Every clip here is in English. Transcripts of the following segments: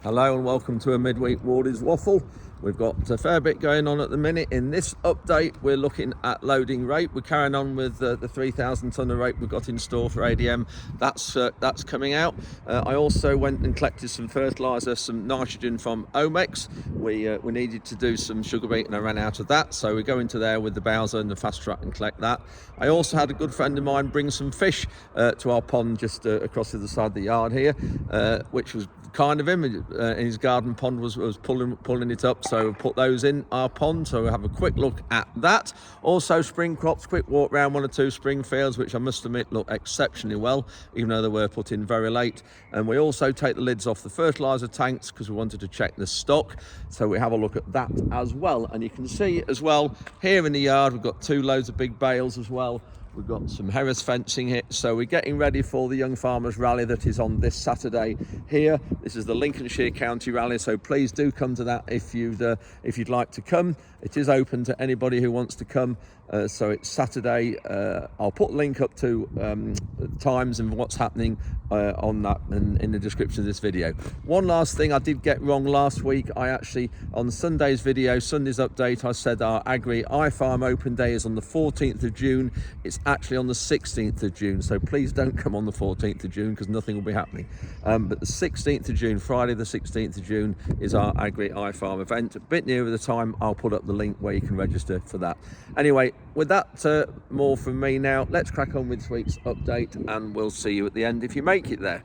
Hello and welcome to a midweek Wardy's Waffle. We've got a fair bit going on at the minute. In this update, we're looking at loading rate. We're carrying on with the 3,000 tonne rate we've got in store for ADM. That's coming out. I also went and collected some fertilizer, some nitrogen from Omex. We needed to do some sugar beet and I ran out of that. So we go into there with the Bowser and the fast track and collect that. I also had a good friend of mine bring some fish to our pond just across to the side of the yard here, which was kind of him. In his garden pond was pulling it up, so put those in our pond. So we'll have a quick look at that. Also spring crops, quick walk around one or two spring fields, which I must admit look exceptionally well, even though they were put in very late. And we also take the lids off the fertilizer tanks because we wanted to check the stock, so we have a look at that as well. And you can see as well here in the yard we've got 2 loads of big bales as well. We've got some Harris fencing here, so we're getting ready for the Young Farmers Rally that is on this Saturday here. This is the Lincolnshire County Rally, so please do come to that if you'd like to come. It is open to anybody who wants to come. So it's Saturday. I'll put the link up to times and what's happening on that and in the description of this video. One last thing I did get wrong last week. I actually, on Sunday's video, Sunday's update, I said our Agri iFarm open day is on the 14th of June. It's actually on the 16th of June. So please don't come on the 14th of June because nothing will be happening. But the 16th of June, Friday the 16th of June, is our Agri iFarm event. A bit nearer the time, I'll put up the link where you can register for that. Anyway, with that, more from me now. Let's crack on with this week's update and we'll see you at the end if you make it there.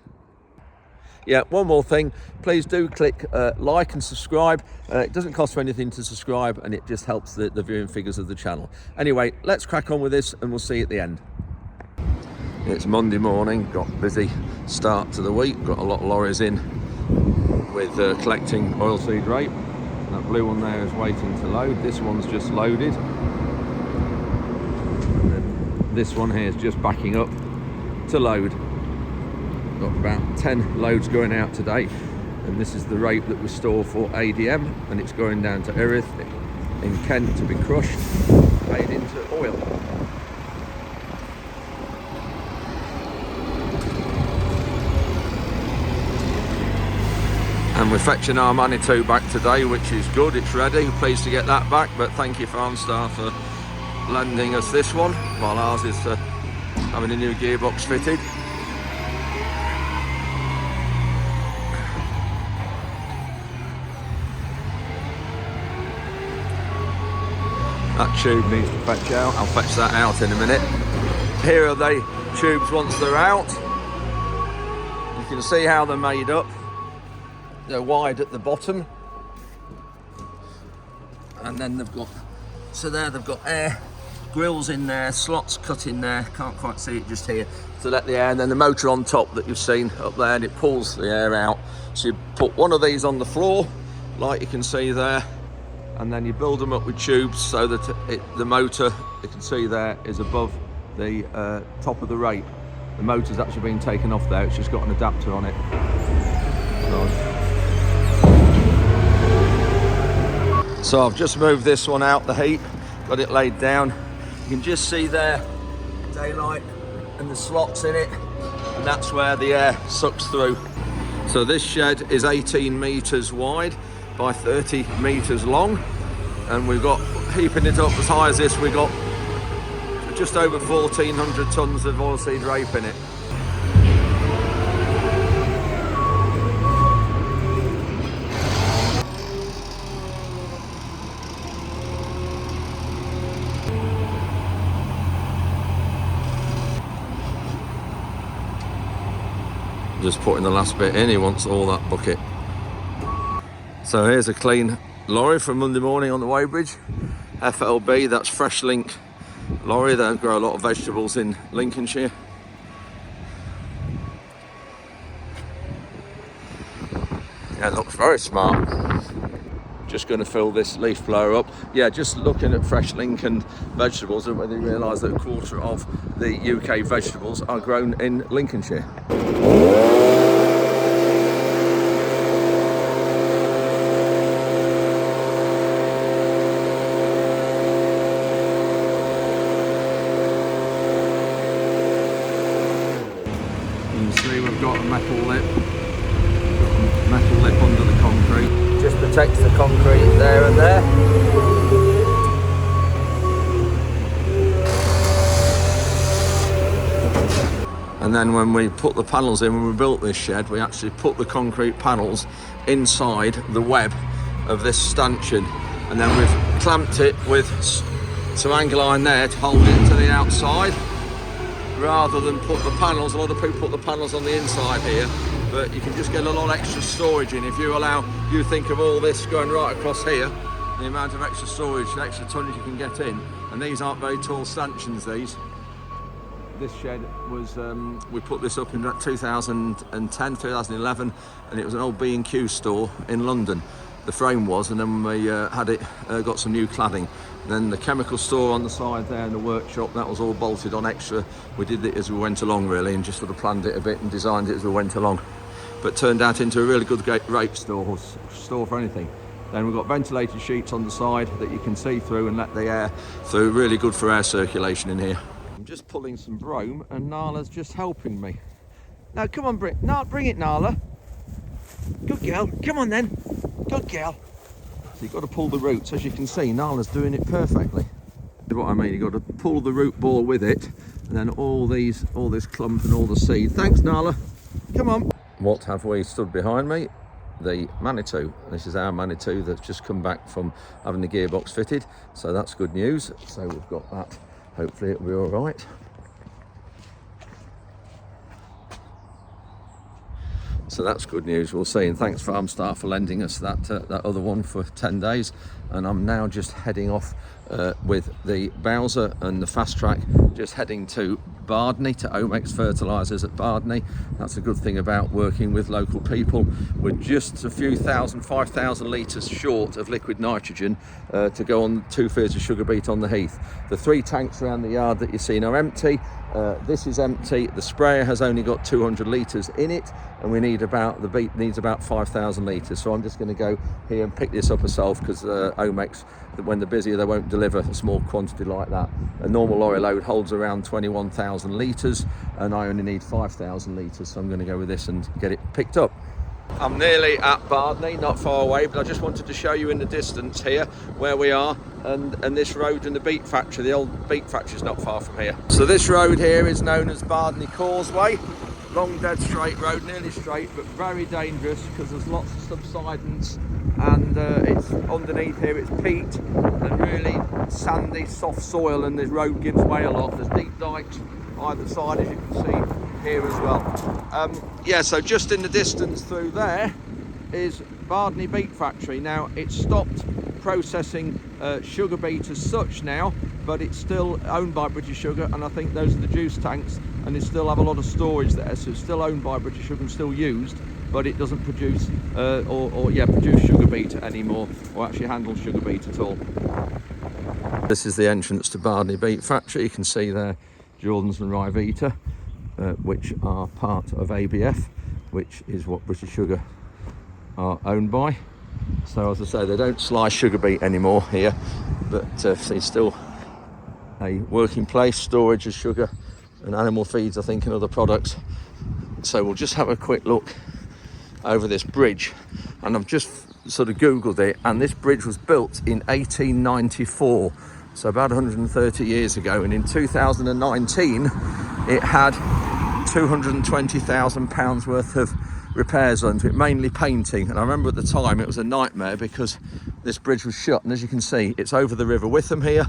Yeah, one more thing, please do click like and subscribe. It doesn't cost you anything to subscribe and it just helps the viewing figures of the channel. Anyway, let's crack on with this and we'll see you at the end. It's Monday morning, got a busy start to the week, got a lot of lorries in with collecting oilseed rape. That blue one there is waiting to load, this one's just loaded. This one here is just backing up to load. Got about 10 loads going out today, and this is the rape that we store for ADM, and it's going down to Erith in Kent to be crushed, made into oil. And we're fetching our Manitou back today, which is good, it's ready. Pleased to get that back, but thank you Farmstar for lending us this one while ours is having a new gearbox fitted. That tube needs to fetch out. I'll fetch that out in a minute. Here are the tubes once they're out. You can see how they're made up. They're wide at the bottom, and then they've got air grills in there, slots cut in there, can't quite see it just here, to let the air, and then the motor on top that you've seen up there, and it pulls the air out. So you put one of these on the floor, like you can see there, and then you build them up with tubes so that the motor, you can see there, is above the top of the rape. The motor's actually been taken off there, it's just got an adapter on it. So I've just moved this one out the heap, got it laid down. You can just see there, daylight and the slots in it, and that's where the air sucks through. So this shed is 18 metres wide by 30 metres long, and we've got, heaping it up as high as this, we've got just over 1,400 tonnes of oilseed rape in it. Just putting the last bit in, he wants all that bucket. So here's a clean lorry from Monday morning on the weighbridge. FLB, that's Fresh Link lorry. They grow a lot of vegetables in Lincolnshire. Yeah, it looks very smart. Just going to fill this leaf blower up. Yeah, just looking at Fresh Link and vegetables, and whether you realise that a quarter of the UK vegetables are grown in Lincolnshire. You can see we've got a metal lip under the protects the concrete there and there. And then when we put the panels in, when we built this shed, we actually put the concrete panels inside the web of this stanchion, and then we've clamped it with some angle iron there to hold it to the outside, rather than put the panels. A lot of people put the panels on the inside here, but you can just get a lot extra storage in if you think of all this going right across here, the amount of extra storage, the extra tonnage you can get in. And these aren't very tall stanchions, these. This shed was, we put this up in 2010, 2011, and it was an old B&Q store in London. The frame was, and then we had it, got some new cladding. And then the chemical store on the side there and the workshop, that was all bolted on extra. We did it as we went along really, and just sort of planned it a bit and designed it as we went along. But turned out into a really good rake store for anything. Then we've got ventilated sheets on the side that you can see through and let the air through. Really good for air circulation in here. I'm just pulling some brome and Nala's just helping me. Now come on, bring it, Nala. Good girl, come on then. Good girl. So you've got to pull the roots. As you can see, Nala's doing it perfectly. That's what I mean, you've got to pull the root ball with it, and then all this clump and all the seed. Thanks, Nala. Come on. What have we stood behind me? The Manitou. This is our Manitou that's just come back from having the gearbox fitted, so that's good news. So we've got that. Hopefully it'll be all right. So that's good news, we'll see. And thanks Farmstart for lending us that other one for 10 days. And I'm now just heading off with the Bowser and the Fast Track, just heading to Bardney, to Omex Fertilizers at Bardney. That's a good thing about working with local people. We're just a few thousand, 5,000 litres short of liquid nitrogen to go on 2 fields of sugar beet on the heath. The 3 tanks around the yard that you've seen are empty. This is empty. The sprayer has only got 200 litres in it, and the beet needs about 5,000 litres. So I'm just going to go here and pick this up myself, because Omex, when they're busier, they won't deliver a small quantity like that. A normal lorry load holds around 21,000 litres, and I only need 5,000 litres, so I'm going to go with this and get it picked up. I'm nearly at Bardney, not far away, but I just wanted to show you in the distance here where we are, and this road and the beet factory. The old beet factory is not far from here. So this road here is known as Bardney Causeway. Long dead straight road, nearly straight, but very dangerous because there's lots of subsidence, and it's underneath here, it's peat and really sandy, soft soil, and this road gives way a lot. There's deep dikes either side, as you can see here as well. Yeah, so just in the distance through there is Bardney Beet Factory. Now it's stopped processing sugar beet as such now, but it's still owned by British Sugar, and I think those are the juice tanks, and they still have a lot of storage there, so it's still owned by British Sugar and still used, but it doesn't produce produce sugar beet anymore, or actually handle sugar beet at all. This is the entrance to Bardney Beet Factory. You can see there Jordan's and Ryvita, which are part of ABF, which is what British Sugar are owned by. So as I say, they don't slice sugar beet anymore here, but it's still a working place, storage of sugar and animal feeds, I think, and other products. So we'll just have a quick look over this bridge, and I've just sort of googled it, and this bridge was built in 1894, so about 130 years ago, and in 2019 it had £220,000 worth of repairs onto it, mainly painting. And I remember at the time it was a nightmare because this bridge was shut, and as you can see, it's over the River Witham here.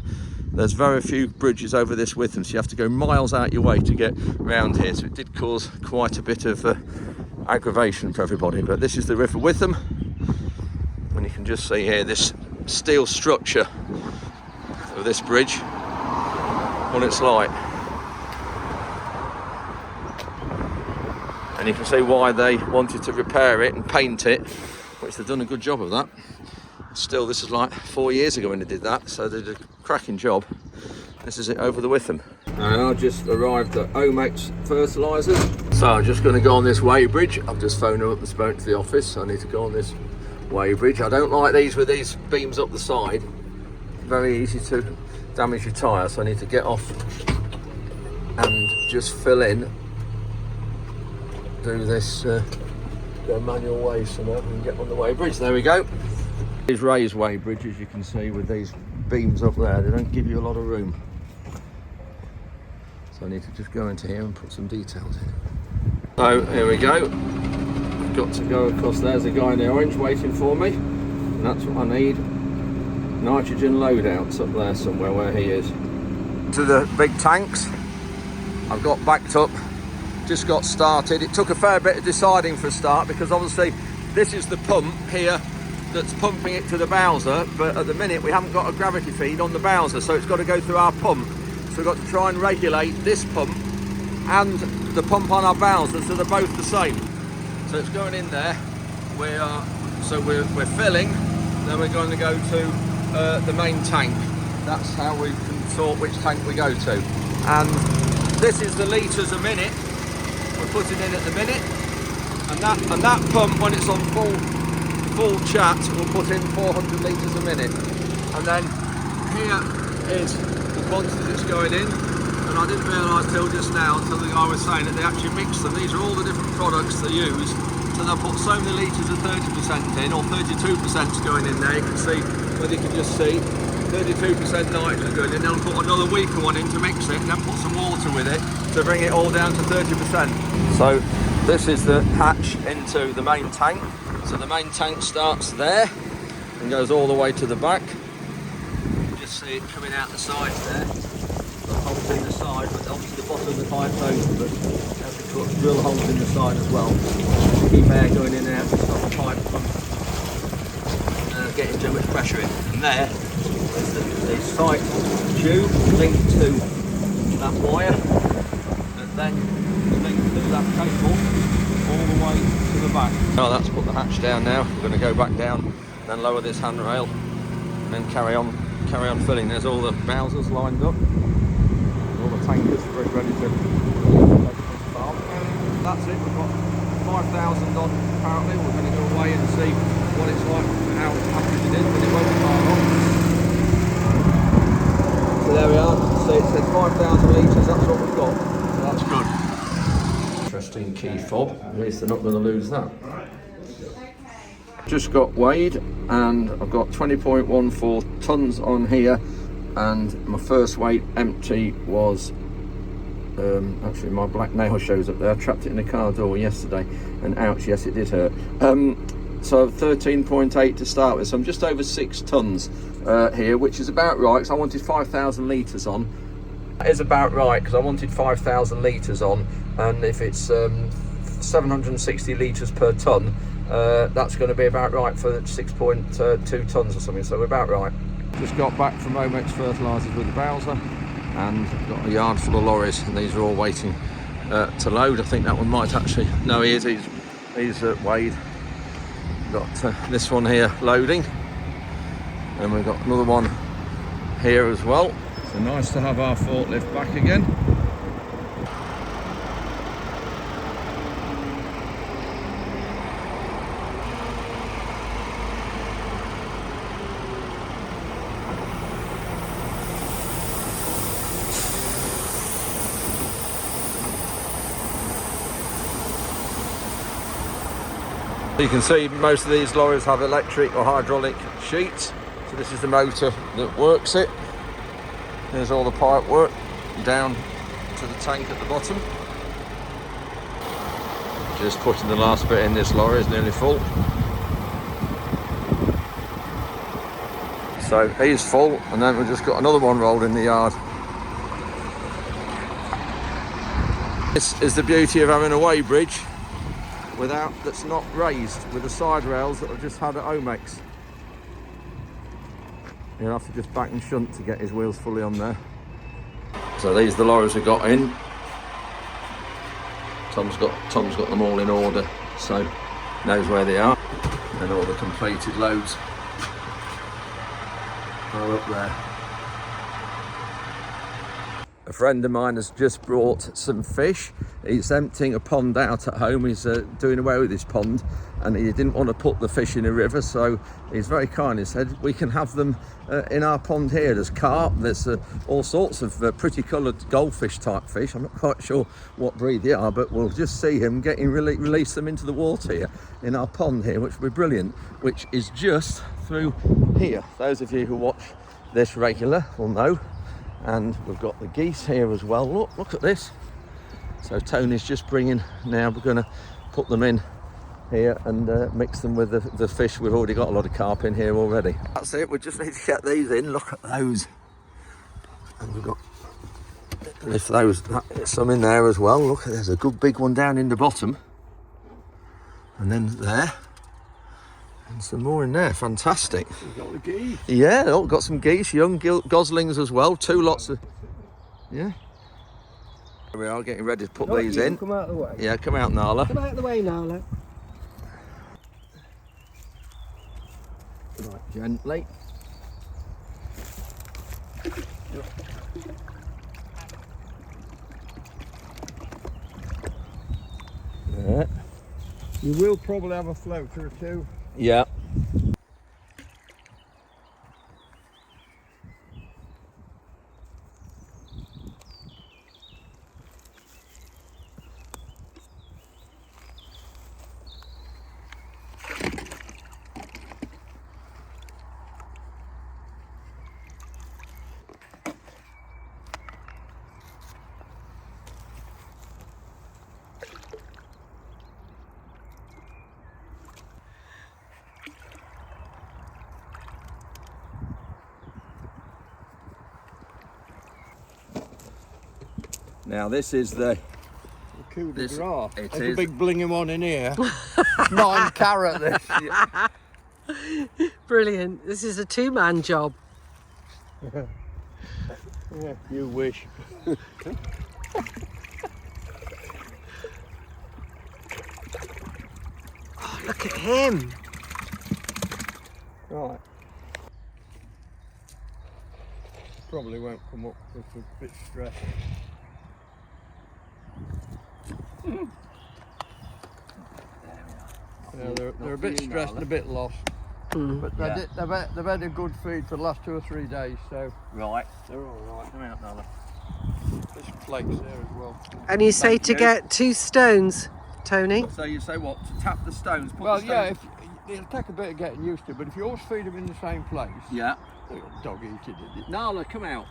There's very few bridges over this Witham, so you have to go miles out your way to get around here, so it did cause quite a bit of aggravation for everybody. But this is the River Witham, and you can just see here this steel structure of this bridge, what it's like. And you can see why they wanted to repair it and paint it, which they've done a good job of that. Still, this is like 4 years ago when they did that, so they did a cracking job. This is it over the Witham. And I just arrived at Omex Fertilizers, so I'm just going to go on this weighbridge. I've just phoned them up and spoken to the office, so I need to go on this weighbridge. I don't like these with these beams up the side, very easy to damage your tyre, so I need to get off and just fill in, do this go manual way somehow and get on the weighbridge. There we go. These raised-way bridges, you can see with these beams up there, they don't give you a lot of room. So I need to just go into here and put some details in. So here we go. I've got to go across. There's a guy in the orange waiting for me. And that's what I need. Nitrogen loadouts up there somewhere where he is. To the big tanks. I've got backed up, just got started. It took a fair bit of deciding for a start because obviously this is the pump here that's pumping it to the bowser, but at the minute we haven't got a gravity feed on the bowser, so it's got to go through our pump. So we've got to try and regulate this pump and the pump on our bowser so they're both the same. So it's going in there. We're filling, then we're going to go to the main tank. That's how we can sort which tank we go to. And this is the litres a minute we're putting in at the minute, and that pump, when it's on full chat, will put in 400 litres a minute. And then here is the quantity that's going in, and I didn't realise till just now, until the guy was saying that they actually mix them. These are all the different products they use, so they'll put so many litres of 30% in, or 32% going in there. You can see, whether you can just see 32% nitrogen going in, then put another weaker one in to mix it, and then put some water with it to bring it all down to 30%. So this is the hatch into the main tank. So the main tank starts there and goes all the way to the back. You just see it coming out the sides there. The holes in the side, but obviously the bottom of the pipe's open, but you have to put drill holes in the side as well to keep air going in and out to stop the pipe from getting too much pressure in. And there is the site tube linked to that wire, and then linked to that cable all the way to the back. Oh, that's put the hatch down now. We're going to go back down, then lower this handrail, and then carry on filling. There's all the bowsers lined up, all the tankers ready to start. That's it. We've got 5,000 on apparently. We're going to go away and see what it's like, how accurate it is, but it won't be far off. So there we are. So it said 5,000 litres. That's what we've got. So that's good. Interesting key fob. At least they're not going to lose that. Just got weighed, and I've got 20.14 tonnes on here, and my first weight empty was actually my black nail shows up there. I trapped it in the car door yesterday, and ouch, yes, it did hurt. So 13.8 to start with, so I'm just over 6 tonnes here, which is about right, because I wanted 5,000 litres on. That is about right, because I wanted 5,000 litres on, and if it's 760 litres per tonne, that's going to be about right for 6.2 tonnes or something, so we're about right. Just got back from Omex Fertilizers with the bowser, and got a yard full of lorries, and these are all waiting to load. I think that one might actually, no, he is, he's weighed. Got this one here loading, and we've got another one here as well. So nice to have our forklift back again. You can see most of these lorries have electric or hydraulic sheets. So this is the motor that works it. There's all the pipe work down to the tank at the bottom. Just putting the last bit in. This lorry is nearly full. So he's full, and then we've just got another one rolled in the yard. This is the beauty of having a weigh bridge that's not raised, with the side rails that I've just had at Omex. You'll have to just back and shunt to get his wheels fully on there. So these are the lorries we got in. Tom's got them all in order, so knows where they are, and all the completed loads are up there. A friend of mine has just brought some fish. He's emptying a pond out at home. He's doing away with his pond, and he didn't want to put the fish in a river, so he's very kind. He said we can have them in our pond here. There's carp, there's all sorts of pretty coloured goldfish type fish. I'm not quite sure what breed they are, but we'll just see him getting release them into the water here in our pond here, which will be brilliant, which is just through here. Those of you who watch this regular will know. And we've got the geese here as well. Look at this. So Tony's just bringing, now we're going to put them in here and mix them with the fish. We've already got a lot of carp in here already. That's it, we just need to get these in. Look at those. And we've got, if those, some in there as well. Look, there's a good big one down in the bottom. And then there. And some more in there, fantastic. We've got the geese. Yeah, oh, got some geese, young goslings as well. Two lots of, yeah. Here we are getting ready to put these in. Come out of the way. Yeah, come out, Nala. Come out of the way, Nala. Right, gently. Yeah. You will probably have a floater or two. Yeah. Now this is the Coup de This- grace. it There's is. a big blinging one in here. 9 carat this. Brilliant. This is a two-man job. Yeah, you wish. Oh, look at him. Right. Probably won't come up with a bit stressed. Yeah, they're a bit stressed and a bit lost. But they've had a good feed for the last 2 or 3 days, so right. they're all right. Come out, Nala. There's flakes there as well. And you say to get 2 stones, Tony? So you say what? To tap the stones? Put Well, the yeah, stones... it'll take a bit of getting used to, but if you always feed them in the same place, Yeah. they'll dog eat it. Nala, come out.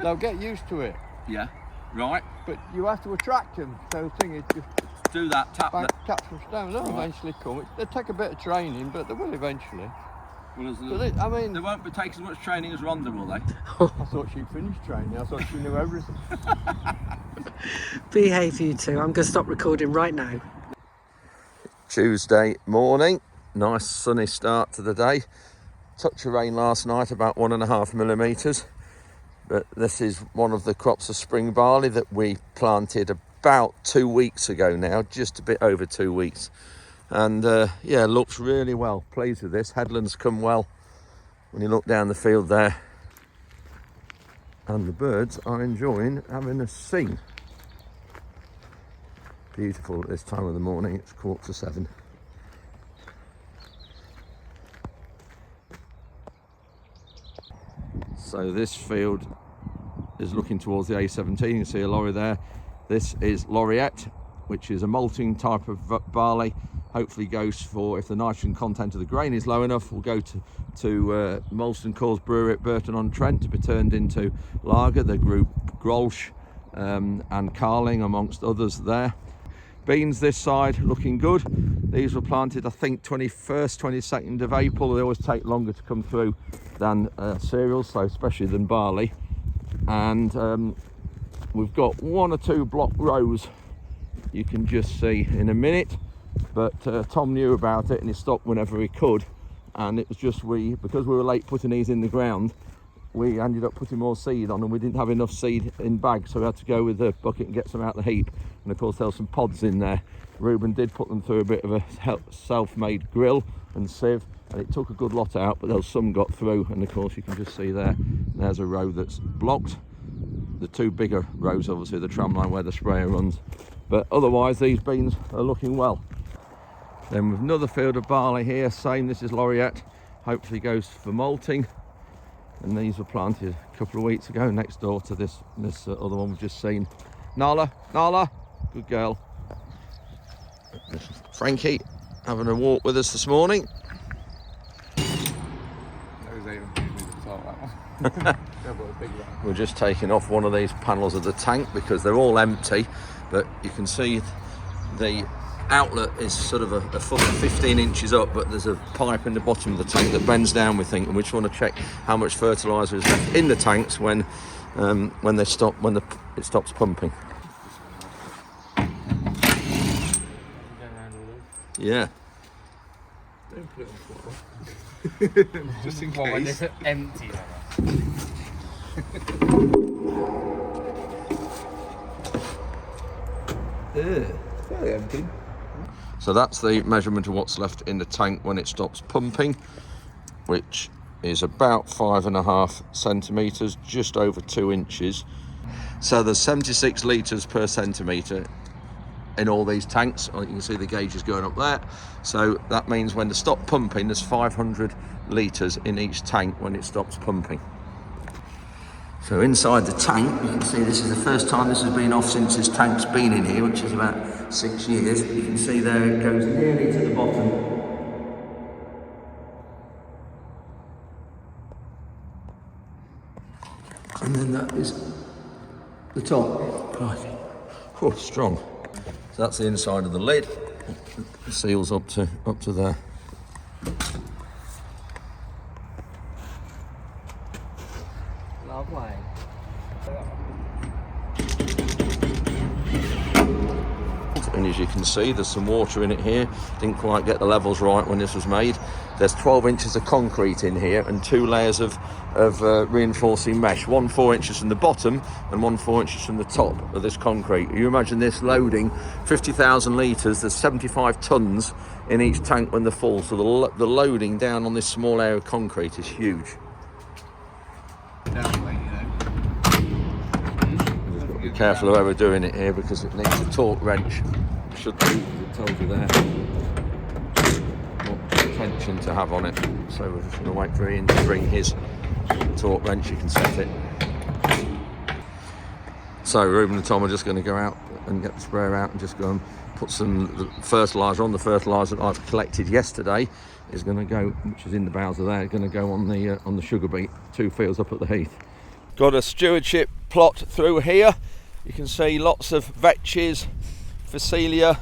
They'll get used to it, Yeah. Right. but you have to attract them. So the thing is, just Do that. Tap bang, the... catch some stones. They'll Right. eventually come. They'll take a bit of training, but they will eventually. Well, But they, I mean, they won't take as much training as Rhonda, will they? I thought she'd finished training. I thought she knew everything. Behave, you two. I'm going to stop recording right now. Tuesday morning, nice sunny start to the day. Touch of rain last night, about 1.5 millimetres. But this is one of the crops of spring barley that we planted about 2 weeks ago now, just a bit over 2 weeks. And yeah, looks really well. Pleased with this. Headlands come well when you look down the field there. And the birds are enjoying having a sing. Beautiful at this time of the morning. It's 6:45. So this field is looking towards the A17. You can see a lorry there. This is Laureate, which is a malting type of barley. Hopefully goes for, if the nitrogen content of the grain is low enough, will go to Molson Coors Brewery at Burton-on-Trent to be turned into lager. The group Grolsch and Carling amongst others there. Beans this side looking good. These were planted, I think, 21st, 22nd of April. They always take longer to come through than cereals, so especially than barley. And we've got 1 or 2 block rows you can just see in a minute. But Tom knew about it and he stopped whenever he could. And it was just because we were late putting these in the ground, we ended up putting more seed on and we didn't have enough seed in bags, so we had to go with the bucket and get some out of the heap. And of course there were some pods in there. Reuben did put them through a bit of a self-made grill and sieve, and it took a good lot out, but there was some got through. And of course you can just see there's a row that's blocked. the two bigger rows, obviously the tram line where the sprayer runs, but otherwise these beans are looking well. Then with another field of barley here, same, this is Laureate, hopefully goes for malting, and these were planted a couple of weeks ago next door to this other one we've just seen. Nala, good girl. Frankie having a walk with us this morning. We're just taking off one of these panels of the tank because they're all empty, but you can see the outlet is sort of a foot and 15 inches up, but there's a pipe in the bottom of the tank that bends down, we think, and we just want to check how much fertilizer is left in the tanks when it stops pumping. Yeah. Don't put it on floor. Just in case. When it's empty. Fairly empty. So that's the measurement of what's left in the tank when it stops pumping, which is about 5.5 centimetres, just over 2 inches. So there's 76 litres per centimetre in all these tanks. You can see the gauge is going up there. So that means when they stop pumping, there's 500 litres in each tank when it stops pumping. So inside the tank, you can see this is the first time this has been off since this tank's been in here, which is about 6 years. You can see there it goes nearly to the bottom. And then that is the top. Oh, strong. So that's the inside of the lid. The seal's up to there. Lovely. And as you can see, there's some water in it here. Didn't quite get the levels right when this was made. There's 12 inches of concrete in here and 2 layers of reinforcing mesh, one 4 inches from the bottom and one 4 inches from the top of this concrete. You imagine this loading 50,000 litres, there's 75 tonnes in each tank when they're full, so the loading down on this small area of concrete is huge. Be careful of overdoing it here because it needs a torque wrench. Should be, it tells you there what tension to have on it. So we're just going to wait for Ian to bring his torque wrench. You can set it. So Ruben and Tom are just going to go out and get the sprayer out and just go and put some fertiliser on. The fertiliser that I've collected yesterday is going to go, which is in the bowser there, going to go on the sugar beet, 2 fields up at the heath. Got a stewardship plot through here. You can see lots of vetches, Phacelia.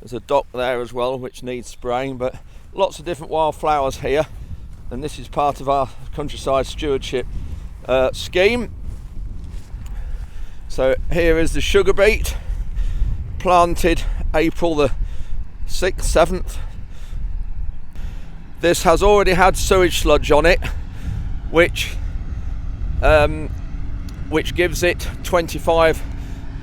There's a dock there as well which needs spraying, but lots of different wildflowers here, and this is part of our countryside stewardship scheme. So here is the sugar beet, planted April the 6th, 7th. This has already had sewage sludge on it, which gives it 25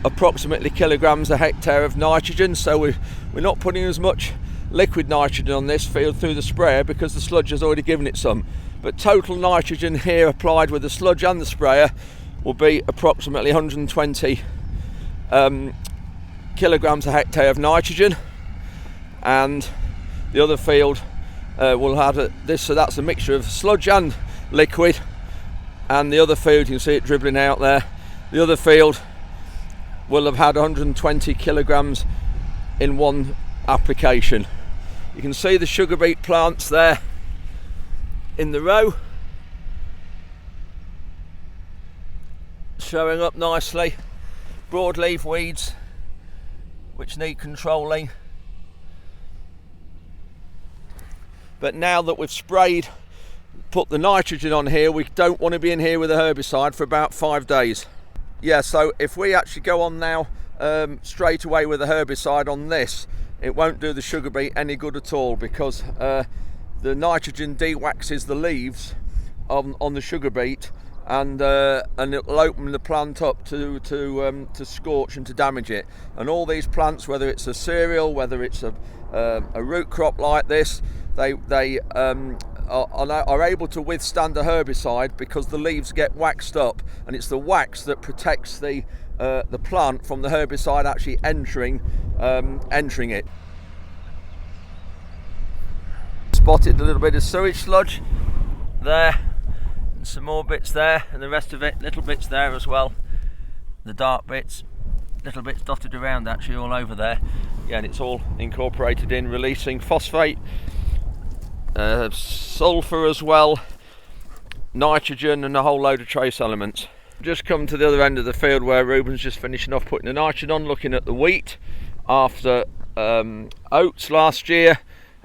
approximately kilograms a hectare of nitrogen. So we're not putting as much liquid nitrogen on this field through the sprayer because the sludge has already given it some, but total nitrogen here applied with the sludge and the sprayer will be approximately 120 kilograms a hectare of nitrogen, and the other field will have this, so that's a mixture of sludge and liquid. And the other field, you can see it dribbling out there, the other field will have had 120 kilograms in one application. You can see the sugar beet plants there in the row, showing up nicely. Broadleaf weeds which need controlling. But now that we've sprayed, put the nitrogen on here, we don't want to be in here with a herbicide for about 5 days. Yeah, so if we actually go on now straight away with a herbicide on this, it won't do the sugar beet any good at all, because the nitrogen de-waxes the leaves on the sugar beet, and it'll open the plant up to scorch and to damage it. And all these plants, whether it's a cereal, whether it's a root crop like this, they are able to withstand a herbicide because the leaves get waxed up, and it's the wax that protects the plant from the herbicide actually entering it. Spotted a little bit of sewage sludge there, and some more bits there, and the rest of it, little bits there as well. The dark bits, little bits dotted around actually all over there. Yeah, and it's all incorporated in, releasing phosphate, sulphur as well, nitrogen, and a whole load of trace elements. Just come to the other end of the field where Ruben's just finishing off putting the nitrogen on, looking at the wheat after oats last year,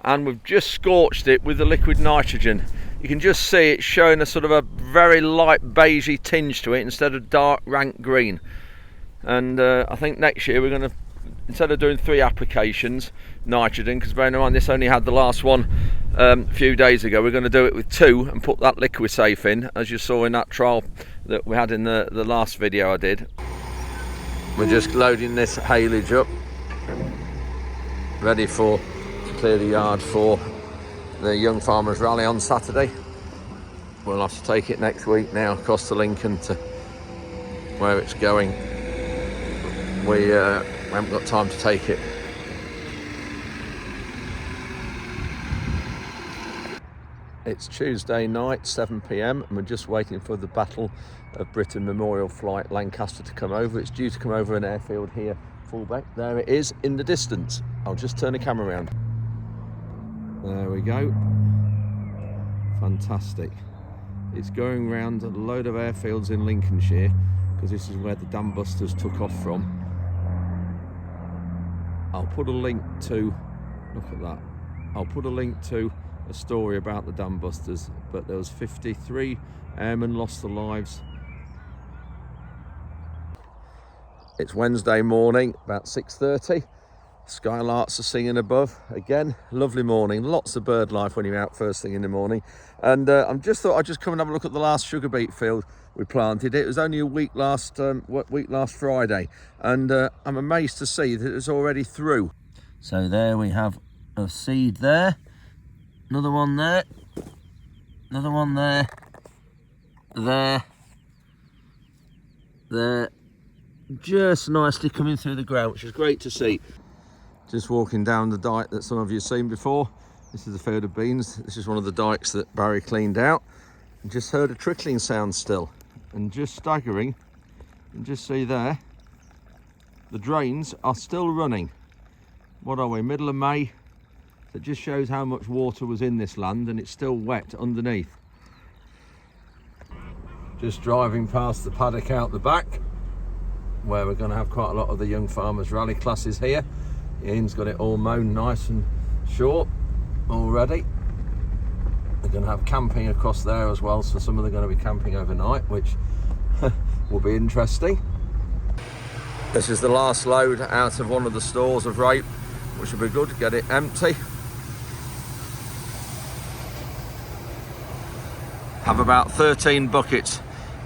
and we've just scorched it with the liquid nitrogen. You can just see it's showing a sort of a very light beigey tinge to it instead of dark rank green. And I think next year we're going to, instead of doing 3 applications nitrogen, because bearing in mind this only had the last one a few days ago, we're going to do it with 2 and put that liquid safe in, as you saw in that trial that we had in the last video I did. We're just loading this haylage up, ready to clear the yard for the Young Farmers Rally on Saturday. We'll have to take it next week now across to Lincoln to where it's going. We haven't got time to take it. It's Tuesday night, 7 p.m, and we're just waiting for the Battle of Britain Memorial Flight Lancaster to come over. It's due to come over an airfield here, Fullbeck. There it is in the distance. I'll just turn the camera around. There we go. Fantastic. It's going round a load of airfields in Lincolnshire, because this is where the dam busters took off from. I'll put a link to, look at that, I'll put a link to a story about the dam busters, but there was 53 airmen lost their lives. It's Wednesday morning, about 6:30. Skylarks are singing above again. Lovely morning, lots of bird life when you're out first thing in the morning. And I just thought I'd just come and have a look at the last sugar beet field we planted. It was only a week last Friday, and I'm amazed to see that it's already through. So there we have a seed there, another one there, another one there, there, just nicely coming through the ground, which is great to see. Just walking down the dike that some of you have seen before. This is a field of beans. This is one of the dikes that Barry cleaned out. And just heard a trickling sound still. And just staggering, and just see there, the drains are still running. What are we, middle of May? That just shows how much water was in this land, and it's still wet underneath. Just driving past the paddock out the back, where we're going to have quite a lot of the Young Farmers Rally classes here. Ian's got it all mown nice and short already. They're going to have camping across there as well, so some of them are going to be camping overnight, which will be interesting. This is the last load out of one of the stores of rape, which will be good to get it empty. Have about 13 buckets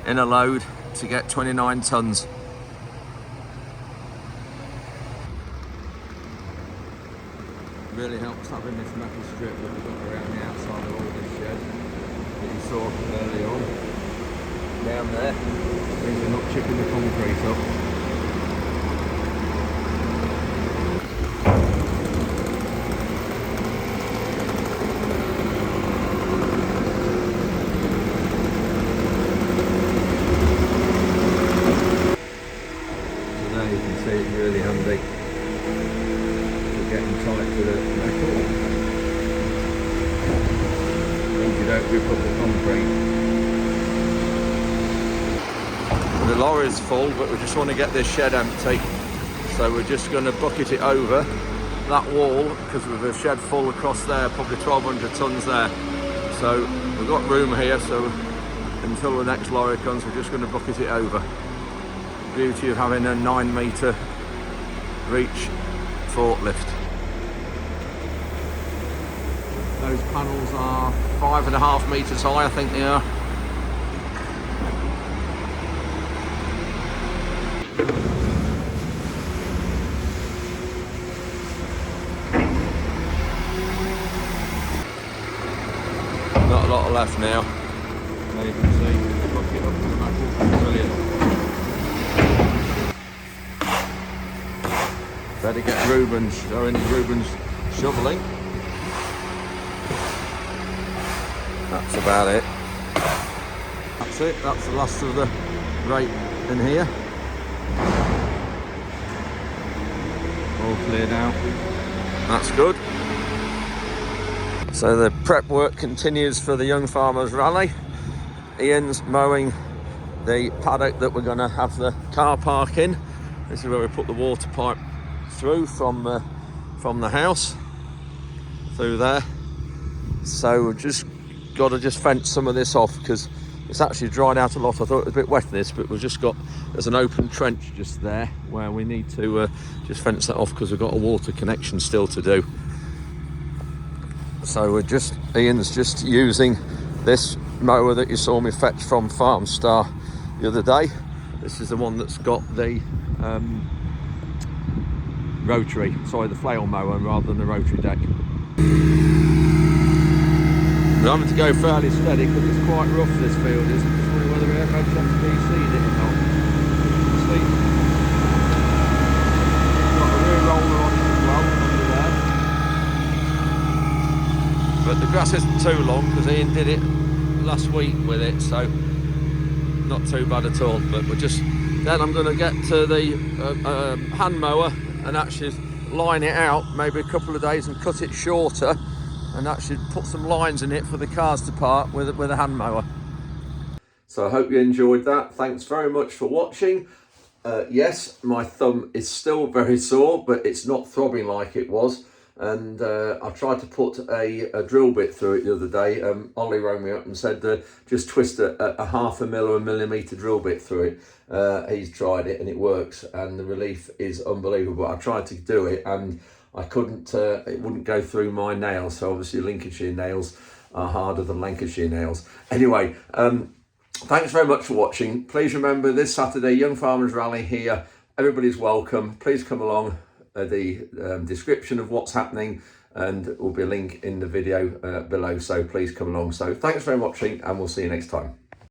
in a load to get 29 tonnes. Really helps having this metal strip that we've got around the outside of all this shed that you saw earlier on. Down there, means we're not chipping the concrete up. So there you can see it's really handy. Getting tight to the metal. Means you don't rip up the concrete. The lorry's full, but we just want to get this shed empty. So we're just going to bucket it over that wall, because with a shed full across there, probably 1,200 tonnes there. So we've got room here, so until the next lorry comes, we're just going to bucket it over. The beauty of having a 9 metre reach forklift. Those panels are 5.5 metres high, I think they are. Not a lot left now. There you can see, look it up to the metal. Brilliant. Better get Ruben's, showing Ruben's shoveling. That's about it. That's it, that's the last of the rate in here. All cleared out. That's good. So the prep work continues for the Young Farmers Rally. Ian's mowing the paddock that we're going to have the car park in. This is where we put the water pipe through from the house through there. So we've just got to fence some of this off because it's actually dried out a lot. I thought it was a bit wet this, but we've just got, there's an open trench just there where we need to just fence that off because we've got a water connection still to do. So Ian's just using this mower that you saw me fetch from Farm Star the other day. This is the one that's got the the flail mower rather than the rotary deck. We're having to go fairly steady because it's quite rough, this field is. I'm just wondering whether we ever had to BC'd it or not. We'll see. Got a rear roller on it as well, under there. But the grass isn't too long because Ian did it last week with it, so not too bad at all. But then I'm going to get to the hand mower and actually line it out maybe a couple of days and cut it shorter and actually put some lines in it for the cars to park with a hand mower. So I hope you enjoyed that. Thanks very much for watching. Yes, my thumb is still very sore, but it's not throbbing like it was. And I tried to put a drill bit through it the other day. Ollie rang me up and said just twist a 0.5 mm or 1 millimetre drill bit through it. He's tried it and it works, and the relief is unbelievable. I tried to do it and I couldn't, it wouldn't go through my nails. So obviously Lincolnshire nails are harder than Lancashire nails. Anyway, thanks very much for watching. Please remember this Saturday, Young Farmers Rally here. Everybody's welcome. Please come along. The description of what's happening, and there will be a link in the video below, so please come along. So thanks very much for watching, and we'll see you next time.